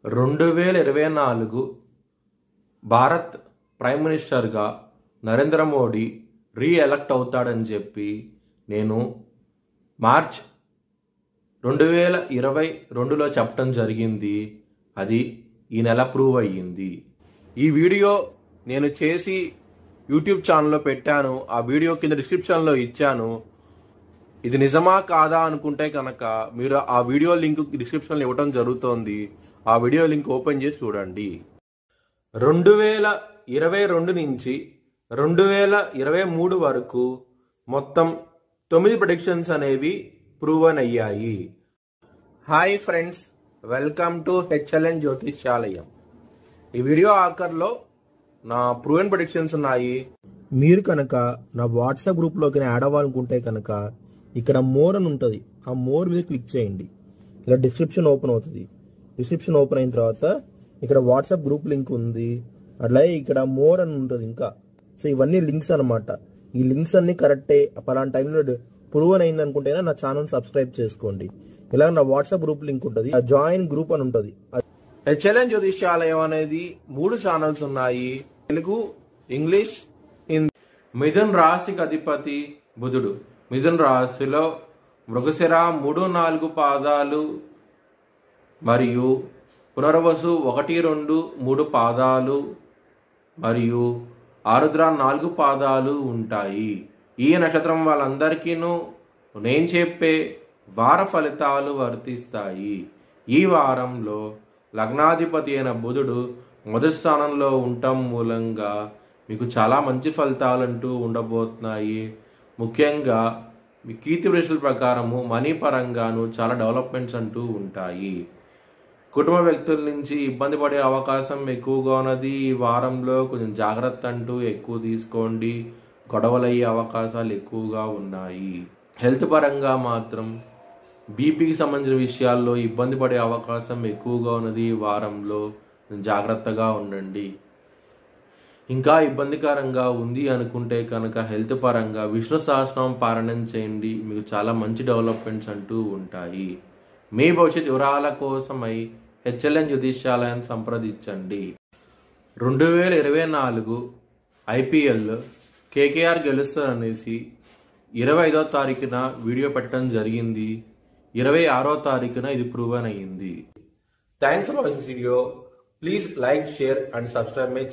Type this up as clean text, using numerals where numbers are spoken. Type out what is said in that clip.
2024 Bharat prime మినిస్టర్గా నరేంద్ర మోడీ రీఎలక్ట్ అవుతాడని చెప్పి నేను మార్చ్ 2022లో చెప్పడం జరిగింది. అది ఈ నెల ప్రూవ్ అయ్యింది. ఈ వీడియో నేను చేసి యూట్యూబ్ ఛానల్లో పెట్టాను. ఆ వీడియో కింద డిస్క్రిప్షన్లో ఇచ్చాను. ఇది నిజమా కాదా అనుకుంటే కనుక మీరు ఆ వీడియో లింక్ డిస్క్రిప్షన్లో ఇవ్వడం జరుగుతోంది. ఆ వీడియో లింక్ ఓపెన్ చేసి చూడండి. 2022 నుంచి 2023 వరకు మొత్తం 9 ప్రెడిక్షన్స్ అనేవి ప్రూవన్ అయ్యాయి. Hi friends, welcome to HLN Jyotishyalayam. ఈ వీడియో ఆఖర్లో నా ప్రూవన్ ప్రెడిక్షన్స్ ఉన్నాయి. మీరు కనుక నా వాట్సాప్ గ్రూప్లోకి యాడ్ అవ్వాలనుకుంటే కనుక ఇక్కడ మోర్ అని ఉంటుంది. ఆ మోర్ మీద క్లిక్ చేయండి. ఇలా డిస్క్రిప్షన్ ఓపెన్ అవుతుంది. డిస్క్రిప్షన్ ఓపెన్ అయిన తర్వాత ఇక్కడ వాట్సాప్ గ్రూప్ లింక్ ఉంది. అట్లాగే ఇక్కడ మోర్ అని ఉంటుంది ఇంకా. సో ఇవన్నీ లింక్స్ అనమాట. ఈ లింక్స్ అన్ని కరెక్టే. పలానా టైంలో ప్రూవన్ అయింది అనుకుంటేనే నా ఛానల్ సబ్స్క్రైబ్ చేసుకోండి. ఇలా నా వాట్సాప్ గ్రూప్ లింక్ ఉంటుంది. జాయిన్ గ్రూప్ అని ఉంటుంది. హెచ్ఎల్ఎన్ జ్యోతిష్యాలయం అనేది 3 ఛానల్స్ ఉన్నాయి. తెలుగు, ఇంగ్లీష్, హిందీ. మిథున్ రాశికి అధిపతి బుధుడు. మిథున్ రాశిలో మృగశిర 3, 4 పాదాలు మరియు పునర్వసు 1, 2, 3 పాదాలు మరియు ఆరుద్ర 4 పాదాలు ఉంటాయి. ఈ నక్షత్రం వాళ్ళందరికీను నేను చెప్పే వార ఫలితాలు వర్తిస్తాయి. ఈ వారంలో లగ్నాధిపతి అయిన బుధుడు మొదటి స్థానంలో ఉండటం మూలంగా మీకు చాలా మంచి ఫలితాలంటూ ఉండబోతున్నాయి. ముఖ్యంగా మీ కీర్తి ప్రశ్నల ప్రకారము మనీ పరంగాను చాలా డెవలప్మెంట్స్ అంటూ ఉంటాయి. కుటుంబ వ్యక్తుల నుంచి ఇబ్బంది పడే అవకాశం ఎక్కువగా ఉన్నది. ఈ వారంలో కొంచెం జాగ్రత్త అంటూ ఎక్కువ తీసుకోండి. గొడవలయ్యే అవకాశాలు ఎక్కువగా ఉన్నాయి. హెల్త్ పరంగా మాత్రం బీపీకి సంబంధించిన విషయాల్లో ఇబ్బంది పడే అవకాశం ఎక్కువగా ఉన్నది. ఈ వారంలో జాగ్రత్తగా ఉండండి. ఇంకా ఇబ్బందికరంగా ఉంది అనుకుంటే కనుక హెల్త్ పరంగా విష్ణు సహస్రనామం పారాయణం చేయండి. మీకు చాలా మంచి డెవలప్మెంట్స్ అంటూ ఉంటాయి. మీ భవిష్యత్ వివరాల కోసమై హెచ్ఎల్ఎన్ జ్యోతిష్యాలయాన్ని సంప్రదించండి. 2024 ఐపీఎల్ కేకేఆర్ గెలుస్తారనేసి 25వ తారీఖున వీడియో పెట్టడం జరిగింది. 26వ తారీఖున ఇది ప్రూవన్ అయ్యింది. Thanks for watching video. Please like, share and subscribe my